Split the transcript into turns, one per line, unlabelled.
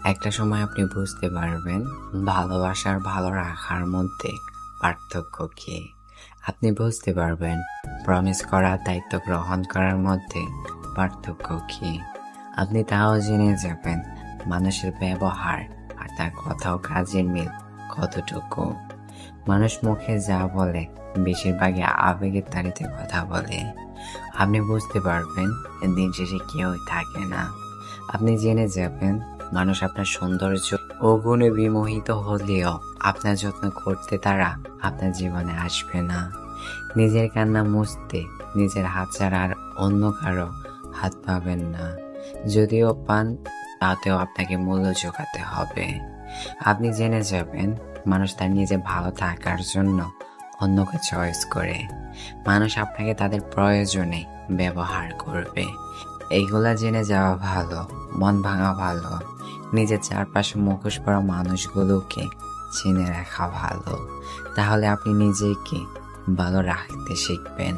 একটা সময় আপনি বুঝতে পারবেন ভালোবাসার ভালো রাখার মধ্যে পার্থক্য কি। আপনি বুঝতে পারবেন প্রমিস করার দায়িত্ব গ্রহণ করার মধ্যে পার্থক্য কি। আপনি তাও জেনে যাবেন মানুষের ব্যবহার আর তার কথা ও কাজের মিল কতটুকু। মানুষ মুখে যা বলে বেশিরভাগই আবেগের তাড়িতে কথা বলে। আপনি বুঝতে পারবেন দিন শেষে কেউই থাকে না। আপনি জেনে যাবেন মানুষ আপনার সৌন্দর্য ও গুণে বিমোহিত হলেও আপনার যত্ন করতে তারা আপনার জীবনে আসবে না। নিজের কান্না মুছতে নিজের হাত ছাড়া আর অন্য কারো হাত পাবেন না। যদিও পান তাতেও আপনাকে মূল্য চোকাতে হবে। আপনি জেনে যাবেন মানুষ তার নিজে ভালো থাকার জন্য অন্যকে চয়েস করে। মানুষ আপনাকে তাদের প্রয়োজনে ব্যবহার করবে। এইগুলা জেনে যাওয়া ভালো, মন ভাঙা ভালো। নিজের চারপাশে মুখোশ পরা মানুষগুলোকে চিনে রাখা ভালো। তাহলে আপনি নিজেকে ভালো রাখতে শিখবেন।